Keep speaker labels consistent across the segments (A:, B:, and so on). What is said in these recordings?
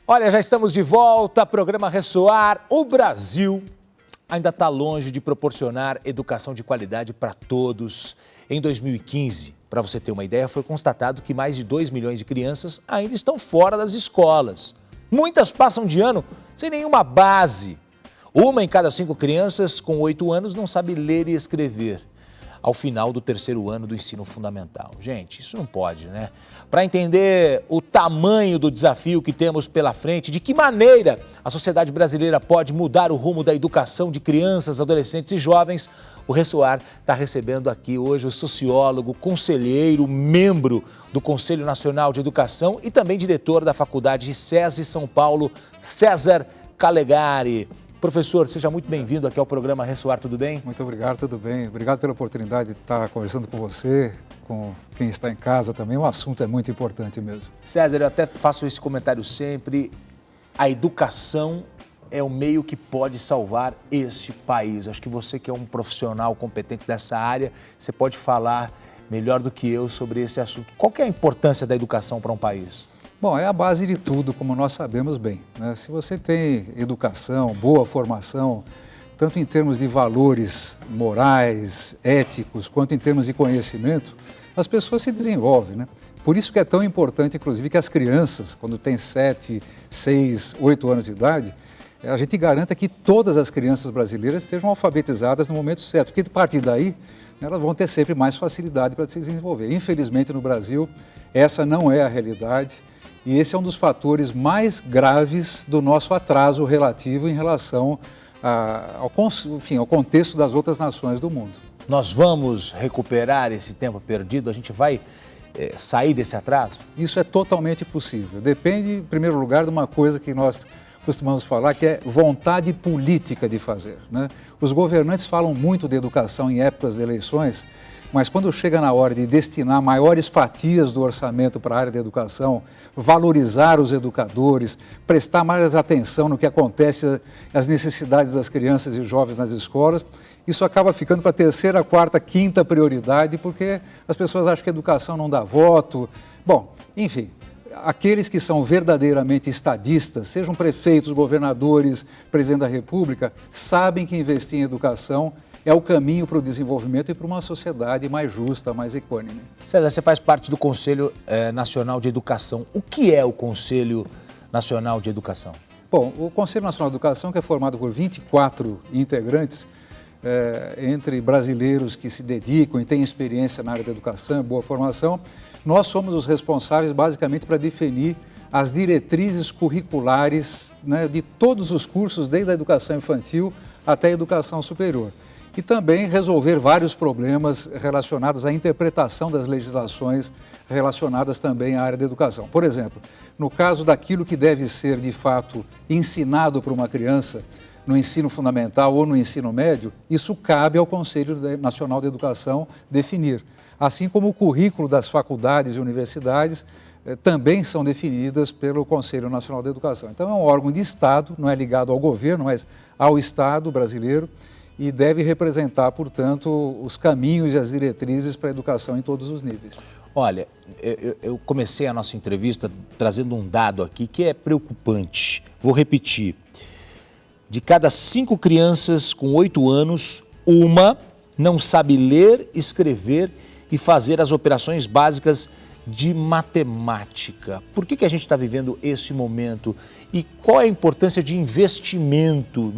A: Olha, já estamos de volta, programa Ressoar. O Brasil ainda está longe de proporcionar educação de qualidade para todos. Em 2015, para você ter uma ideia, foi constatado que mais de 2 milhões de crianças ainda estão fora das escolas. Muitas passam de ano sem nenhuma base. Uma em cada 5 crianças com 8 anos não sabe ler e escrever ao final do 3º ano do ensino fundamental. Gente, isso não pode, né? Para entender o tamanho do desafio que temos pela frente, de que maneira a sociedade brasileira pode mudar o rumo da educação de crianças, adolescentes e jovens, o Ressoar está recebendo aqui hoje o sociólogo, conselheiro, membro do Conselho Nacional de Educação e também diretor da Faculdade de SESI São Paulo, César Calegari. Professor, seja muito bem-vindo aqui ao programa Ressoar, tudo bem?
B: Muito obrigado, tudo bem. Obrigado pela oportunidade de estar conversando com você, com quem está em casa também. O assunto é muito importante mesmo.
A: César, eu até faço esse comentário sempre. A educação é o meio que pode salvar esse país. Acho que você que é um profissional competente dessa área, você pode falar melhor do que eu sobre esse assunto. Qual que é a importância da educação para um país?
B: Bom, é a base de tudo, como nós sabemos bem, né? Se você tem educação, boa formação, tanto em termos de valores morais, éticos, quanto em termos de conhecimento, as pessoas se desenvolvem, né? Por isso que é tão importante, inclusive, que as crianças, quando têm 7, 6, 8 anos de idade, a gente garanta que todas as crianças brasileiras estejam alfabetizadas no momento certo, porque a partir daí elas vão ter sempre mais facilidade para se desenvolver. Infelizmente, no Brasil, essa não é a realidade. E esse é um dos fatores mais graves do nosso atraso relativo em relação ao contexto das outras nações do mundo.
A: Nós vamos recuperar esse tempo perdido? A gente vai sair desse atraso?
B: Isso é totalmente possível. Depende, em primeiro lugar, de uma coisa que nós costumamos falar, que é vontade política de fazer, né? Os governantes falam muito de educação em épocas de eleições, mas quando chega na hora de destinar maiores fatias do orçamento para a área da educação, valorizar os educadores, prestar mais atenção no que acontece, as necessidades das crianças e jovens nas escolas, isso acaba ficando para a 3ª, 4ª, 5ª prioridade, porque as pessoas acham que a educação não dá voto. Bom, enfim, aqueles que são verdadeiramente estadistas, sejam prefeitos, governadores, presidente da República, sabem que investir em educação é o caminho para o desenvolvimento e para uma sociedade mais justa, mais equânime.
A: César, você faz parte do Conselho Nacional de Educação. O que é o Conselho Nacional de Educação?
B: Bom, o Conselho Nacional de Educação, que é formado por 24 integrantes, entre brasileiros que se dedicam e têm experiência na área da educação, boa formação, nós somos os responsáveis basicamente para definir as diretrizes curriculares, né, de todos os cursos, desde a educação infantil até a educação superior. E também resolver vários problemas relacionados à interpretação das legislações relacionadas também à área da educação. Por exemplo, no caso daquilo que deve ser, de fato, ensinado para uma criança no ensino fundamental ou no ensino médio, isso cabe ao Conselho Nacional de Educação definir. Assim como o currículo das faculdades e universidades também são definidas pelo Conselho Nacional de Educação. Então, é um órgão de Estado, não é ligado ao governo, mas ao Estado brasileiro, e deve representar, portanto, os caminhos e as diretrizes para a educação em todos os níveis.
A: Olha, eu comecei a nossa entrevista trazendo um dado aqui que é preocupante. Vou repetir. De cada 5 crianças com 8 anos, uma não sabe ler, escrever e fazer as operações básicas de matemática. Por que a gente está vivendo esse momento? E qual é a importância de investimento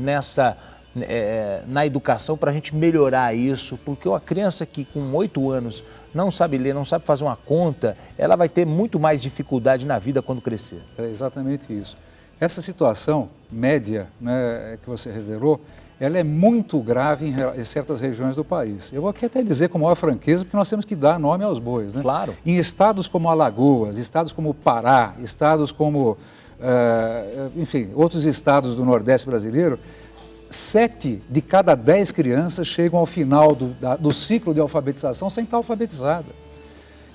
A: na educação para a gente melhorar isso? Porque uma criança que com 8 anos não sabe ler, não sabe fazer uma conta, ela vai ter muito mais dificuldade na vida quando crescer.
B: É exatamente isso. Essa situação média, né, que você revelou, ela é muito grave em certas regiões do país. Eu vou aqui até dizer com maior franqueza, porque nós temos que dar nome aos bois, né?
A: Claro.
B: Em estados como Alagoas, estados como Pará, estados como, enfim, outros estados do Nordeste brasileiro, 7 de cada 10 crianças chegam ao final do ciclo de alfabetização sem estar alfabetizada.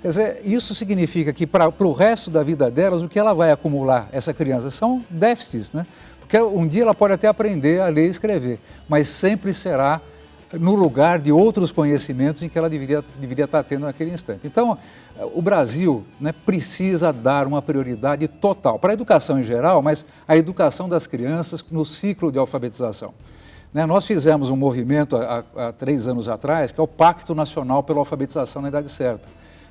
B: Quer dizer, isso significa que para o resto da vida delas, o que ela vai acumular, essa criança, são déficits, né? Porque um dia ela pode até aprender a ler e escrever, mas sempre será no lugar de outros conhecimentos em que ela deveria estar tendo naquele instante. Então, o Brasil, né, precisa dar uma prioridade total para a educação em geral, mas a educação das crianças no ciclo de alfabetização. Né, nós fizemos um movimento há 3 anos atrás, que é o Pacto Nacional pela Alfabetização na Idade Certa,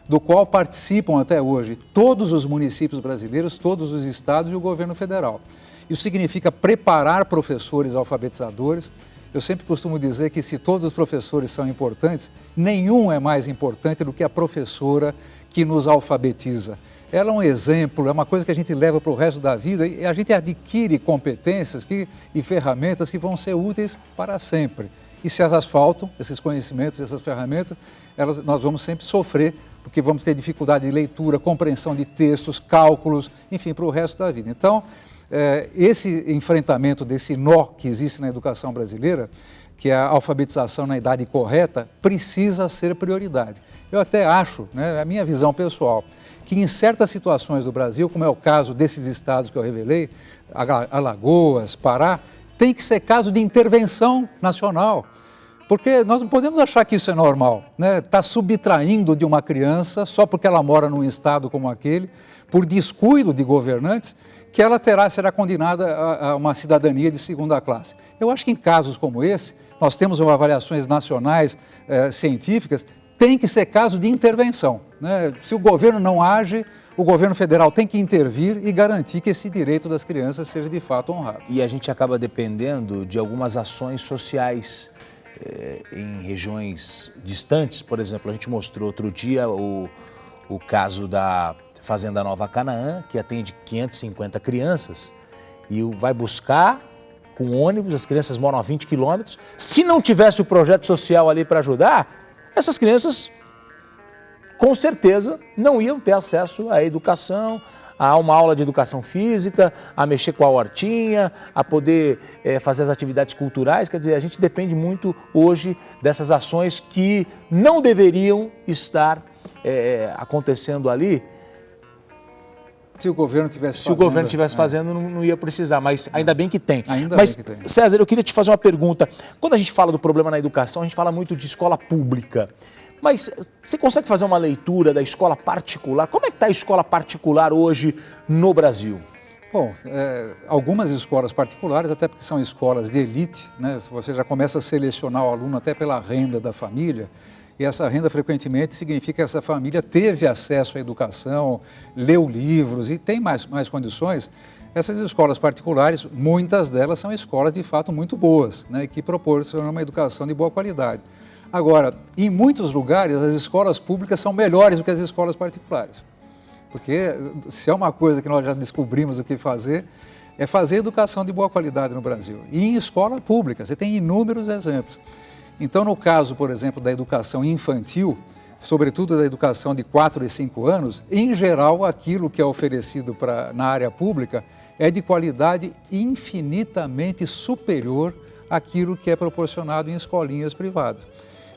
B: do qual participam até hoje todos os municípios brasileiros, todos os estados e o governo federal. Isso significa preparar professores alfabetizadores. Eu sempre costumo dizer que se todos os professores são importantes, nenhum é mais importante do que a professora que nos alfabetiza. Ela é um exemplo, é uma coisa que a gente leva para o resto da vida e a gente adquire competências e ferramentas que vão ser úteis para sempre. E se elas faltam, esses conhecimentos, essas ferramentas, nós vamos sempre sofrer, porque vamos ter dificuldade de leitura, compreensão de textos, cálculos, enfim, para o resto da vida. Então, esse enfrentamento desse nó que existe na educação brasileira, que é a alfabetização na idade correta, precisa ser prioridade. Eu até acho, né, a minha visão pessoal, que em certas situações do Brasil, como é o caso desses estados que eu revelei, Alagoas, Pará, tem que ser caso de intervenção nacional. Porque nós não podemos achar que isso é normal, né? Tá subtraindo de uma criança só porque ela mora num estado como aquele, por descuido de governantes, que ela será condenada a uma cidadania de segunda classe. Eu acho que em casos como esse, nós temos avaliações nacionais científicas, tem que ser caso de intervenção, né? Se o governo não age, o governo federal tem que intervir e garantir que esse direito das crianças seja de fato honrado.
A: E a gente acaba dependendo de algumas ações sociais em regiões distantes. Por exemplo, a gente mostrou outro dia o caso da Fazenda Nova Canaã, que atende 550 crianças e vai buscar com ônibus, as crianças moram a 20 quilômetros. Se não tivesse o projeto social ali para ajudar, essas crianças com certeza não iam ter acesso à educação, a uma aula de educação física, a mexer com a hortinha, a poder fazer as atividades culturais. Quer dizer, a gente depende muito hoje dessas ações que não deveriam estar acontecendo ali.
B: Se o governo tivesse
A: fazendo, não ia precisar, mas ainda bem que tem.
B: Mas,
A: César, eu queria te fazer uma pergunta. Quando a gente fala do problema na educação, a gente fala muito de escola pública. Mas você consegue fazer uma leitura da escola particular? Como é que está a escola particular hoje no Brasil?
B: Bom, algumas escolas particulares, até porque são escolas de elite, né? Você já começa a selecionar o aluno até pela renda da família, e essa renda frequentemente significa que essa família teve acesso à educação, leu livros e tem mais condições. Essas escolas particulares, muitas delas são escolas de fato muito boas, né? Que proporcionam uma educação de boa qualidade. Agora, em muitos lugares, as escolas públicas são melhores do que as escolas particulares. Porque se é uma coisa que nós já descobrimos o que fazer, é fazer educação de boa qualidade no Brasil. E em escola pública, você tem inúmeros exemplos. Então, no caso, por exemplo, da educação infantil, sobretudo da educação de 4 e 5 anos, em geral, aquilo que é oferecido na área pública é de qualidade infinitamente superior àquilo que é proporcionado em escolinhas privadas.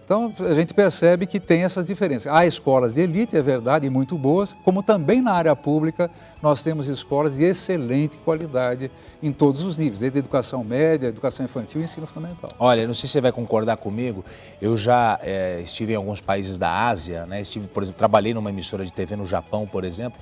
B: Então, a gente percebe que tem essas diferenças. Há escolas de elite, é verdade, e muito boas, como também na área pública nós temos escolas de excelente qualidade em todos os níveis, desde a educação média, educação infantil e ensino fundamental.
A: Olha, não sei se você vai concordar comigo, eu já estive em alguns países da Ásia, né? Por exemplo, trabalhei numa emissora de TV no Japão, por exemplo,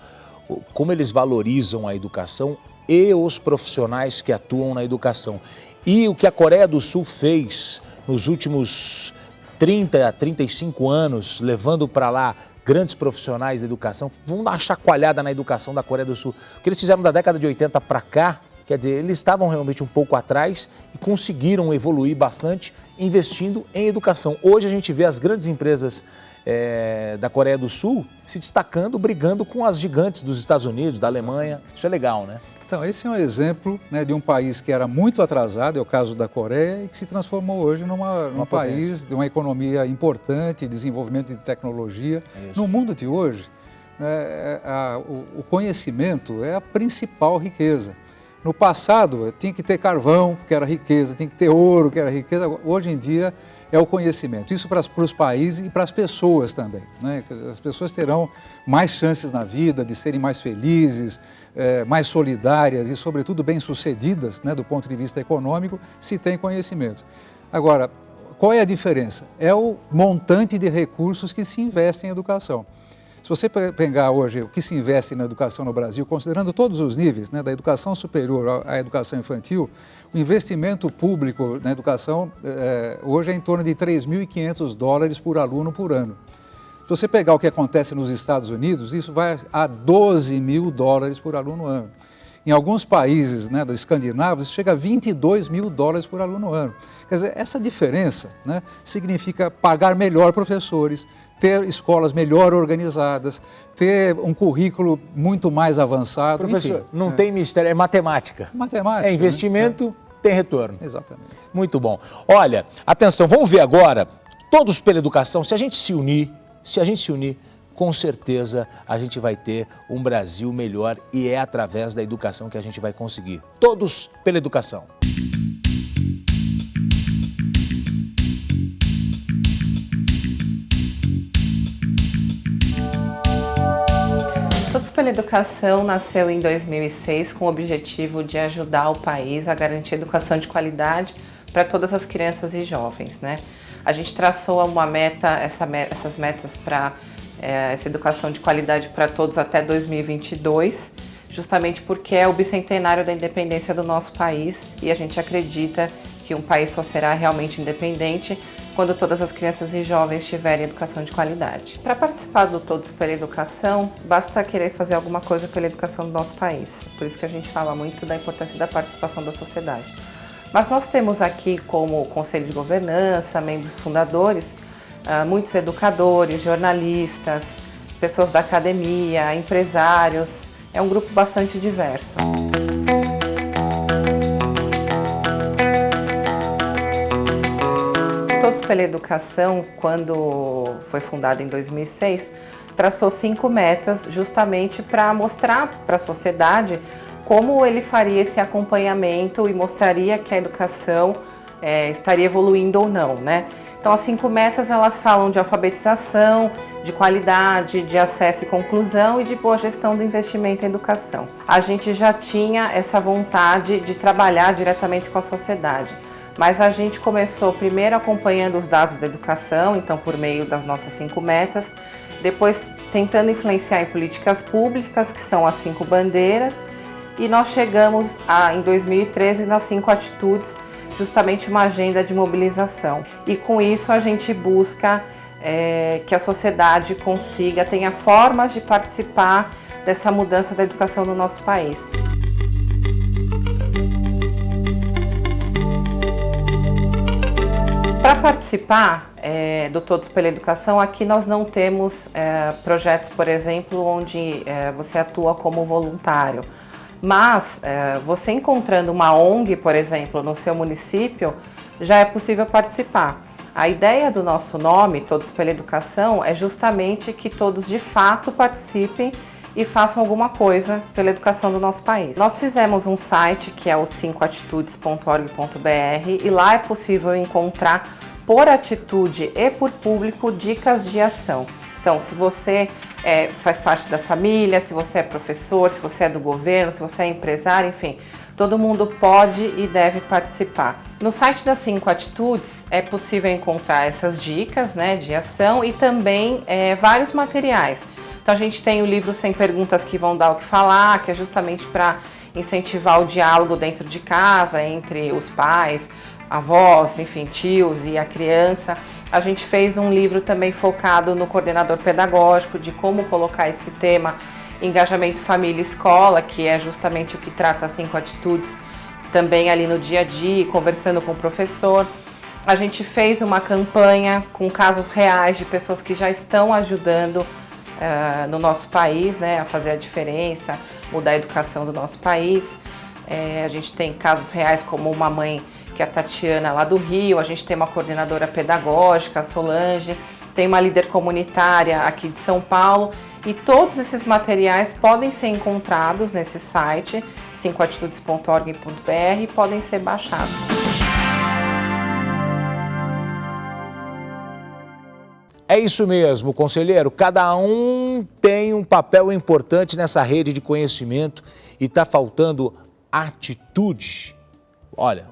A: como eles valorizam a educação e os profissionais que atuam na educação. E o que a Coreia do Sul fez nos últimos 30 a 35 anos, levando para lá grandes profissionais da educação, vamos dar uma chacoalhada na educação da Coreia do Sul. O que eles fizeram da década de 80 para cá, quer dizer, eles estavam realmente um pouco atrás e conseguiram evoluir bastante investindo em educação. Hoje a gente vê as grandes empresas da Coreia do Sul se destacando, brigando com as gigantes dos Estados Unidos, da Alemanha. Isso é legal, né?
B: Então, esse é um exemplo, né, de um país que era muito atrasado, é o caso da Coreia, e que se transformou hoje num país de uma economia importante, desenvolvimento de tecnologia. Isso. No mundo de hoje, o conhecimento é a principal riqueza. No passado, tinha que ter carvão, que era riqueza, tinha que ter ouro, que era riqueza. Hoje em dia, é o conhecimento. Isso para os países e para as pessoas também, né? As pessoas terão mais chances na vida de serem mais felizes, mais solidárias e, sobretudo, bem-sucedidas, né, do ponto de vista econômico, se tem conhecimento. Agora, Qual é a diferença? É o montante de recursos que se investe em educação. Se você pegar hoje o que se investe na educação no Brasil, considerando todos os níveis, né, da educação superior à educação infantil, o investimento público na educação hoje é em torno de $3.500 por aluno por ano. Se você pegar o que acontece nos Estados Unidos, isso vai a $12.000 por aluno ano. Em alguns países, né, dos escandinavos, isso chega a $22.000 por aluno ano. Quer dizer, essa diferença, né, significa pagar melhor professores, ter escolas melhor organizadas, ter um currículo muito mais avançado.
A: Professor,
B: enfim,
A: não tem mistério, é matemática.
B: Matemática.
A: É investimento, né? Tem retorno.
B: Exatamente.
A: Muito bom. Olha, atenção, vamos ver agora, todos pela educação, se a gente se unir, com certeza a gente vai ter um Brasil melhor e é através da educação que a gente vai conseguir. Todos pela educação.
C: Todos pela Educação nasceu em 2006 com o objetivo de ajudar o país a garantir educação de qualidade para todas as crianças e jovens, né? A gente traçou uma meta, essas metas para essa educação de qualidade para todos até 2022, justamente porque é o bicentenário da independência do nosso país e a gente acredita que um país só será realmente independente quando todas as crianças e jovens tiverem educação de qualidade. Para participar do Todos pela Educação, basta querer fazer alguma coisa pela educação do nosso país. Por isso que a gente fala muito da importância da participação da sociedade. Mas nós temos aqui como Conselho de Governança, membros fundadores, muitos educadores, jornalistas, pessoas da academia, empresários. É um grupo bastante diverso. Todos pela Educação, quando foi fundado em 2006, traçou 5 metas justamente para mostrar para a sociedade como ele faria esse acompanhamento e mostraria que a educação estaria evoluindo ou não, né? Então, as 5 metas, elas falam de alfabetização, de qualidade, de acesso e conclusão e de boa gestão do investimento em educação. A gente já tinha essa vontade de trabalhar diretamente com a sociedade, mas a gente começou primeiro acompanhando os dados da educação, então por meio das nossas 5 metas, depois tentando influenciar em políticas públicas, que são as 5 bandeiras, e nós chegamos em 2013 nas 5 atitudes, justamente uma agenda de mobilização. E com isso a gente busca que a sociedade tenha formas de participar dessa mudança da educação no nosso país. Para participar do Todos pela Educação, aqui nós não temos projetos, por exemplo, onde você atua como voluntário. Mas você encontrando uma ONG, por exemplo, no seu município, já é possível participar. A ideia do nosso nome, Todos pela Educação, é justamente que todos de fato participem e façam alguma coisa pela educação do nosso país. Nós fizemos um site que é o 5atitudes.org.br e lá é possível encontrar por atitude e por público dicas de ação. Então, se você faz parte da família, se você é professor, se você é do governo, se você é empresário, enfim, todo mundo pode e deve participar. No site das 5 Atitudes é possível encontrar essas dicas, né, de ação e também vários materiais. Então a gente tem o livro 100 Perguntas que Vão Dar o que Falar, que é justamente para incentivar o diálogo dentro de casa, entre os pais, avós, enfim, tios e a criança. A gente fez um livro também focado no coordenador pedagógico, de como colocar esse tema engajamento família e escola, que é justamente o que trata as 5 atitudes, também ali no dia a dia, conversando com o professor. A gente fez uma campanha com casos reais de pessoas que já estão ajudando no nosso país, né, a fazer a diferença, mudar a educação do nosso país. A gente tem casos reais como uma mãe que é a Tatiana lá do Rio, a gente tem uma coordenadora pedagógica, a Solange, tem uma líder comunitária aqui de São Paulo e todos esses materiais podem ser encontrados nesse site 5atitudes.org.br e podem ser baixados.
A: É isso mesmo, conselheiro. Cada um tem um papel importante nessa rede de conhecimento e está faltando atitude. Olha,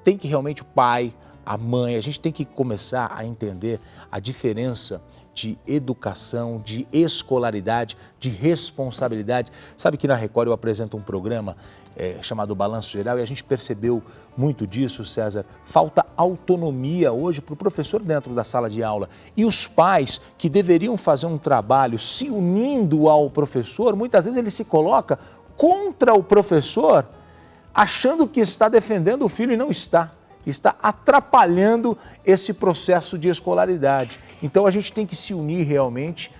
A: tem que realmente o pai, a mãe, a gente tem que começar a entender a diferença de educação, de escolaridade, de responsabilidade. Sabe que na Record eu apresento um programa chamado Balanço Geral e a gente percebeu muito disso, César. Falta autonomia hoje para o professor dentro da sala de aula. E os pais que deveriam fazer um trabalho se unindo ao professor, muitas vezes ele se coloca contra o professor, achando que está defendendo o filho e não está. Está atrapalhando esse processo de escolaridade. Então a gente tem que se unir realmente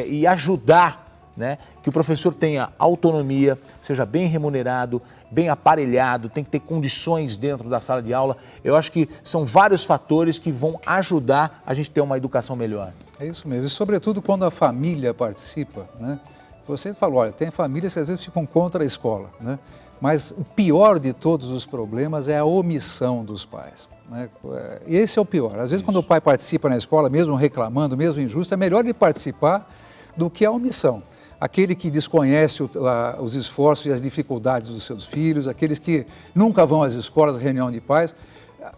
A: e ajudar, né, que o professor tenha autonomia, seja bem remunerado, bem aparelhado, tem que ter condições dentro da sala de aula. Eu acho que são vários fatores que vão ajudar a gente ter uma educação melhor.
B: É isso mesmo, e sobretudo quando a família participa, né? Você falou, olha, tem famílias que às vezes ficam contra a escola, né? Mas o pior de todos os problemas é a omissão dos pais, né? Esse é o pior. Às vezes, quando o pai participa na escola, mesmo reclamando, mesmo injusto, é melhor ele participar do que a omissão. Aquele que desconhece os esforços e as dificuldades dos seus filhos, aqueles que nunca vão às escolas, reunião de pais.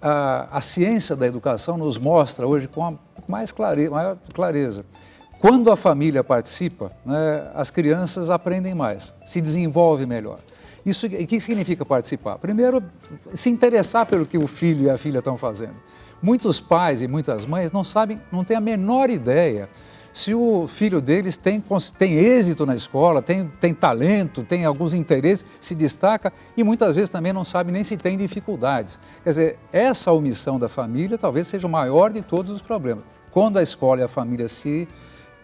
B: A ciência da educação nos mostra hoje com maior clareza. Quando a família participa, né, as crianças aprendem mais, se desenvolvem melhor. Isso, o que significa participar? Primeiro, se interessar pelo que o filho e a filha estão fazendo. Muitos pais e muitas mães não sabem, não têm a menor ideia se o filho deles tem êxito na escola, tem talento, tem alguns interesses, se destaca e muitas vezes também não sabe nem se tem dificuldades. Quer dizer, essa omissão da família talvez seja o maior de todos os problemas. Quando a escola e a família se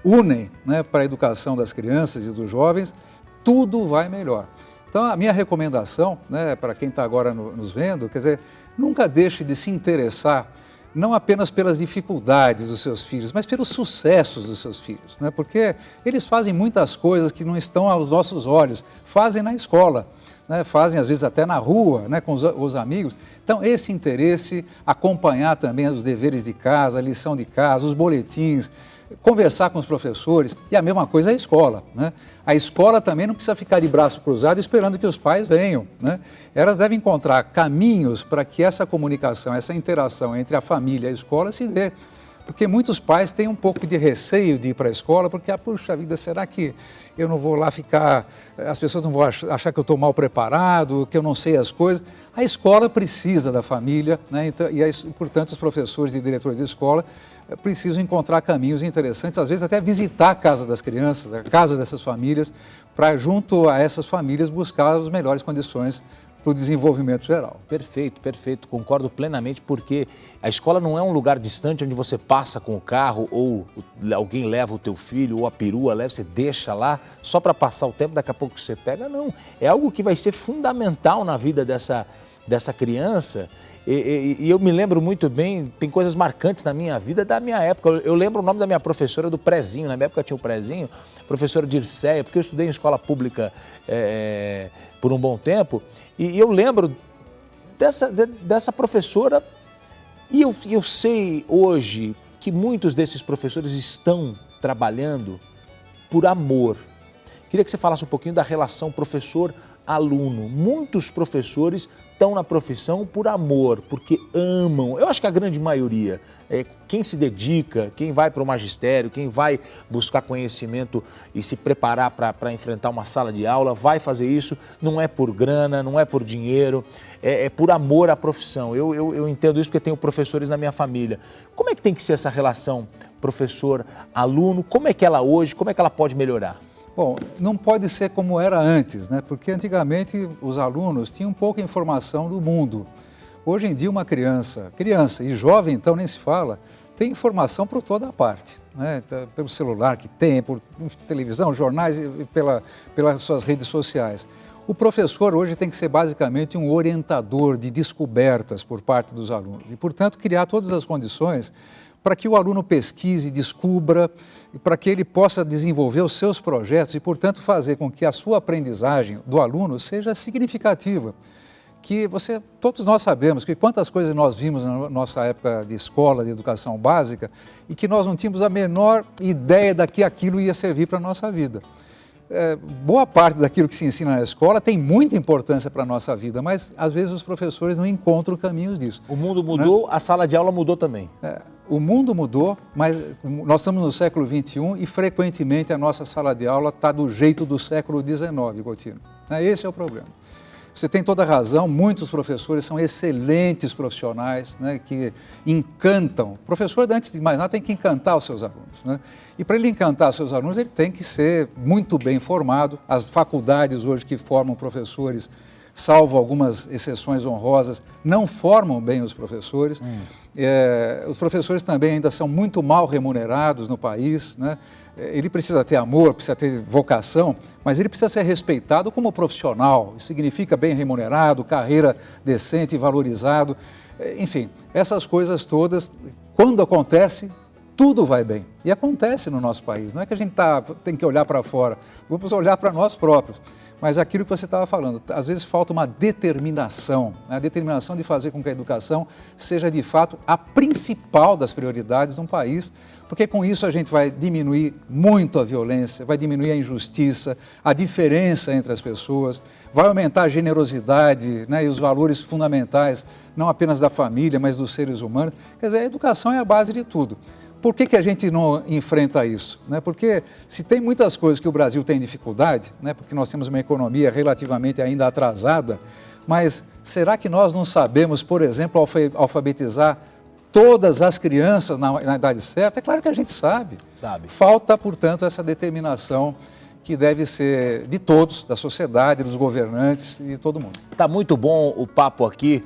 B: unem, né, para a educação das crianças e dos jovens, tudo vai melhor. Então, a minha recomendação, né, para quem está agora nos vendo, quer dizer, nunca deixe de se interessar, não apenas pelas dificuldades dos seus filhos, mas pelos sucessos dos seus filhos, né? Porque eles fazem muitas coisas que não estão aos nossos olhos, fazem na escola, né? Fazem às vezes até na rua, né, com os amigos. Então, esse interesse, acompanhar também os deveres de casa, a lição de casa, os boletins, conversar com os professores, e a mesma coisa a escola, né? A escola também não precisa ficar de braço cruzado esperando que os pais venham, né? Elas devem encontrar caminhos para que essa comunicação, essa interação entre a família e a escola se dê. Porque muitos pais têm um pouco de receio de ir para a escola, porque, puxa vida, será que eu não vou lá ficar, as pessoas não vão achar que eu estou mal preparado, que eu não sei as coisas. A escola precisa da família, né? Então, portanto, os professores e diretores de escola precisam encontrar caminhos interessantes, às vezes até visitar a casa das crianças, a casa dessas famílias, para junto a essas famílias buscar as melhores condições para o desenvolvimento geral.
A: Perfeito, perfeito. Concordo plenamente, porque a escola não é um lugar distante onde você passa com o carro ou alguém leva o teu filho ou a perua leva, você deixa lá só para passar o tempo, daqui a pouco você pega. Não, é algo que vai ser fundamental na vida dessa criança. E eu me lembro muito bem, tem coisas marcantes na minha vida da minha época. Eu lembro o nome da minha professora do prezinho, na minha época tinha o prezinho, professora Dirceia, porque eu estudei em escola pública por um bom tempo, e eu lembro dessa professora, e eu sei hoje que muitos desses professores estão trabalhando por amor. Queria que você falasse um pouquinho da relação professor-aluno. Muitos professores estão na profissão por amor, porque amam. Eu acho que a grande maioria, quem se dedica, quem vai para o magistério, quem vai buscar conhecimento e se preparar para enfrentar uma sala de aula, vai fazer isso, não é por grana, não é por dinheiro, é por amor à profissão. Eu entendo isso porque tenho professores na minha família. Como é que tem que ser essa relação professor-aluno? Como é que ela hoje, como é que ela pode melhorar?
B: Bom, não pode ser como era antes, né? Porque antigamente os alunos tinham pouca informação do mundo. Hoje em dia uma criança e jovem então nem se fala, tem informação por toda a parte, né? Pelo celular que tem, por televisão, jornais e pelas suas redes sociais. O professor hoje tem que ser basicamente um orientador de descobertas por parte dos alunos e, portanto, criar todas as condições para que o aluno pesquise, descubra, para que ele possa desenvolver os seus projetos e, portanto, fazer com que a sua aprendizagem do aluno seja significativa. Que todos nós sabemos que quantas coisas nós vimos na nossa época de escola, de educação básica, e que nós não tínhamos a menor ideia de que aquilo ia servir para a nossa vida. boa parte daquilo que se ensina na escola tem muita importância para a nossa vida, mas às vezes os professores não encontram caminhos disso.
A: O mundo mudou,
B: né?
A: A sala de aula mudou também.
B: O mundo mudou, mas nós estamos no século XXI e frequentemente a nossa sala de aula está do jeito do século XIX, Gotino. Esse é o problema. Você tem toda a razão, muitos professores são excelentes profissionais, né, que encantam. O professor, antes de mais nada, tem que encantar os seus alunos, né? E para ele encantar os seus alunos, ele tem que ser muito bem formado. As faculdades hoje que formam professores, salvo algumas exceções honrosas, não formam bem os professores. Os professores também ainda são muito mal remunerados no país, né? Ele precisa ter amor, precisa ter vocação, mas ele precisa ser respeitado como profissional. Isso significa bem remunerado, carreira decente, valorizado. Enfim, essas coisas todas, quando acontece, tudo vai bem. E acontece no nosso país. Não é que a gente tem que olhar para fora, vamos olhar para nós próprios. Mas aquilo que você estava falando, às vezes falta uma determinação, né? A determinação de fazer com que a educação seja de fato a principal das prioridades de um país, porque com isso a gente vai diminuir muito a violência, vai diminuir a injustiça, a diferença entre as pessoas, vai aumentar a generosidade, né, e os valores fundamentais, não apenas da família, mas dos seres humanos. Quer dizer, a educação é a base de tudo. Por que a gente não enfrenta isso? Porque se tem muitas coisas que o Brasil tem dificuldade, porque nós temos uma economia relativamente ainda atrasada, mas será que nós não sabemos, por exemplo, alfabetizar todas as crianças na idade certa? É claro que a gente sabe. Falta, portanto, essa determinação que deve ser de todos, da sociedade, dos governantes e de todo mundo.
A: Tá muito bom o papo aqui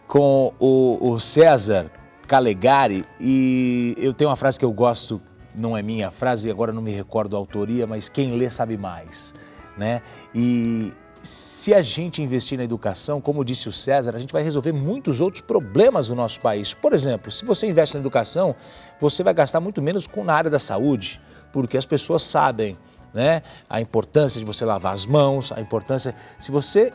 A: com o César Calegari, e eu tenho uma frase que eu gosto, não é minha frase, agora não me recordo a autoria, mas quem lê sabe mais, né? E se a gente investir na educação, como disse o César, a gente vai resolver muitos outros problemas do nosso país. Por exemplo, se você investe na educação, você vai gastar muito menos na área da saúde, porque as pessoas sabem, né, a importância de você lavar as mãos, a importância... Se você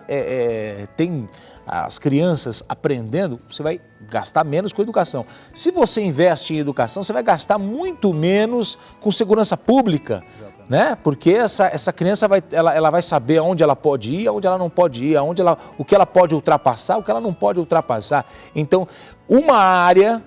A: tem as crianças aprendendo, você vai gastar menos com educação. Se você investe em educação, você vai gastar muito menos com segurança pública, né? Porque essa criança ela vai saber aonde ela pode ir, aonde ela não pode ir, o que ela pode ultrapassar, o que ela não pode ultrapassar. Então, uma área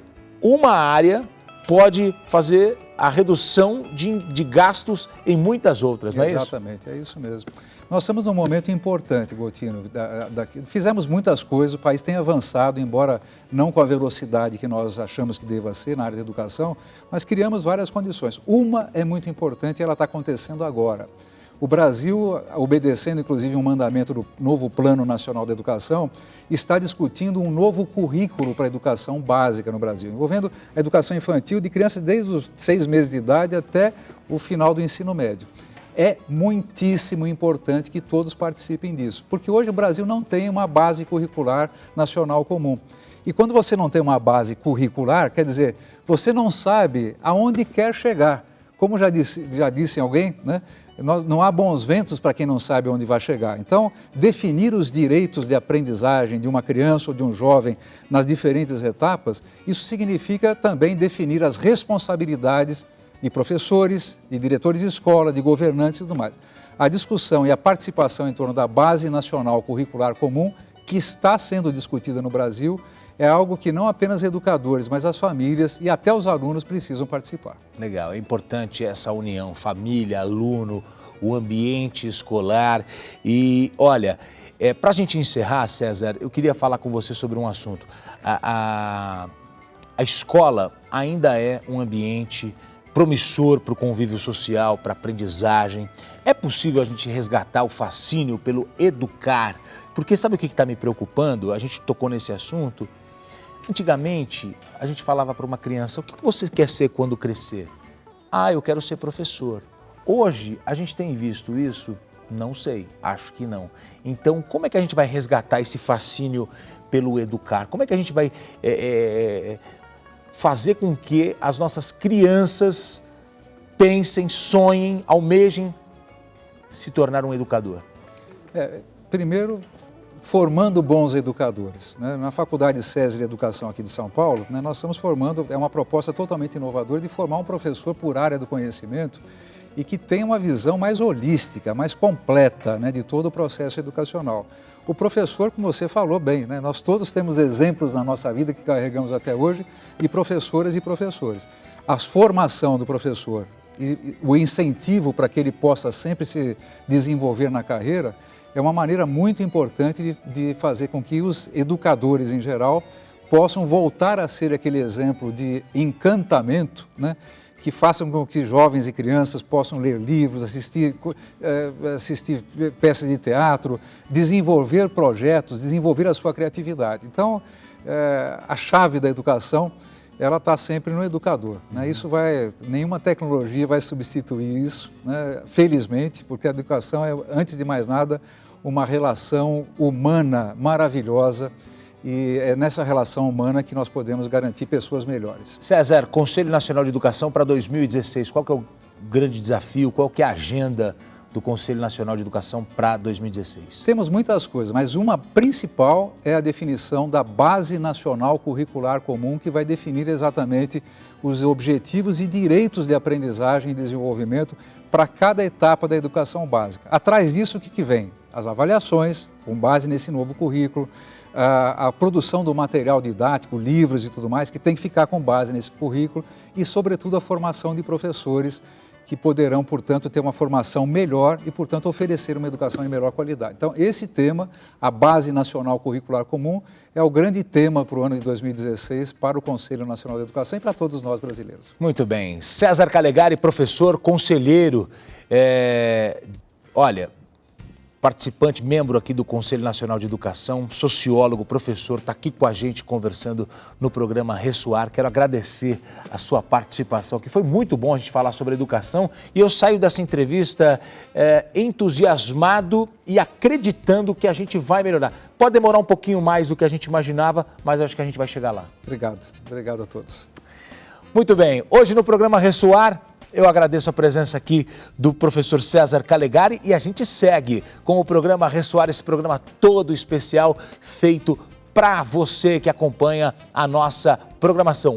A: pode fazer a redução de gastos em muitas outras, não é isso?
B: Exatamente, é isso mesmo. Nós estamos num momento importante, Gotino. Fizemos muitas coisas, o país tem avançado, embora não com a velocidade que nós achamos que deva ser na área da educação, mas criamos várias condições. Uma é muito importante e ela está acontecendo agora. O Brasil, obedecendo inclusive um mandamento do novo Plano Nacional da Educação, está discutindo um novo currículo para a educação básica no Brasil, envolvendo a educação infantil de crianças desde os 6 meses de idade até o final do ensino médio. É muitíssimo importante que todos participem disso, porque hoje o Brasil não tem uma base curricular nacional comum. E quando você não tem uma base curricular, quer dizer, você não sabe aonde quer chegar. Como já disse alguém, né? Não há bons ventos para quem não sabe onde vai chegar. Então, definir os direitos de aprendizagem de uma criança ou de um jovem nas diferentes etapas, isso significa também definir as responsabilidades de professores, de diretores de escola, de governantes e tudo mais. A discussão e a participação em torno da Base Nacional Curricular Comum, que está sendo discutida no Brasil, é algo que não apenas educadores, mas as famílias e até os alunos precisam participar.
A: Legal, é importante essa união, família, aluno, o ambiente escolar. E olha, para a gente encerrar, César, eu queria falar com você sobre um assunto. A escola ainda é um ambiente promissor para o convívio social, para a aprendizagem. É possível a gente resgatar o fascínio pelo educar? Porque sabe o que está me preocupando? A gente tocou nesse assunto. Antigamente, a gente falava para uma criança, o que você quer ser quando crescer? Ah, eu quero ser professor. Hoje, a gente tem visto isso? Não sei, acho que não. Então, como é que a gente vai resgatar esse fascínio pelo educar? Como é que a gente vai fazer com que as nossas crianças pensem, sonhem, almejem se tornar um educador?
B: Primeiro, formando bons educadores, né? Na Faculdade César de Educação aqui de São Paulo, né, nós estamos formando, é uma proposta totalmente inovadora de formar um professor por área do conhecimento e que tenha uma visão mais holística, mais completa, né, de todo o processo educacional. O professor, como você falou bem, né, nós todos temos exemplos na nossa vida que carregamos até hoje de professoras e professores. A formação do professor e o incentivo para que ele possa sempre se desenvolver na carreira é uma maneira muito importante de fazer com que os educadores em geral possam voltar a ser aquele exemplo de encantamento, né, que façam com que jovens e crianças possam ler livros, assistir peças de teatro, desenvolver projetos, desenvolver a sua criatividade. Então, a chave da educação, ela está sempre no educador, né? Nenhuma tecnologia vai substituir isso, né? Felizmente, porque a educação é, antes de mais nada, uma relação humana maravilhosa, e é nessa relação humana que nós podemos garantir pessoas melhores.
A: César, Conselho Nacional de Educação para 2016, qual que é o grande desafio, qual que é a agenda do Conselho Nacional de Educação para 2016?
B: Temos muitas coisas, mas uma principal é a definição da Base Nacional Curricular Comum, que vai definir exatamente os objetivos e direitos de aprendizagem e desenvolvimento para cada etapa da educação básica. Atrás disso, o que vem? As avaliações, com base nesse novo currículo, a produção do material didático, livros e tudo mais, que tem que ficar com base nesse currículo e, sobretudo, a formação de professores que poderão, portanto, ter uma formação melhor e, portanto, oferecer uma educação de melhor qualidade. Então, esse tema, a Base Nacional Curricular Comum, é o grande tema para o ano de 2016 para o Conselho Nacional de Educação e para todos nós brasileiros.
A: Muito bem. César Calegari, professor, conselheiro, participante, membro aqui do Conselho Nacional de Educação, sociólogo, professor, está aqui com a gente conversando no programa Ressoar. Quero agradecer a sua participação, que foi muito bom a gente falar sobre educação, e eu saio dessa entrevista entusiasmado e acreditando que a gente vai melhorar. Pode demorar um pouquinho mais do que a gente imaginava, mas acho que a gente vai chegar lá.
B: Obrigado a todos.
A: Muito bem, hoje no programa Ressoar, eu agradeço a presença aqui do professor César Calegari e a gente segue com o programa Ressoar, esse programa todo especial feito para você que acompanha a nossa programação.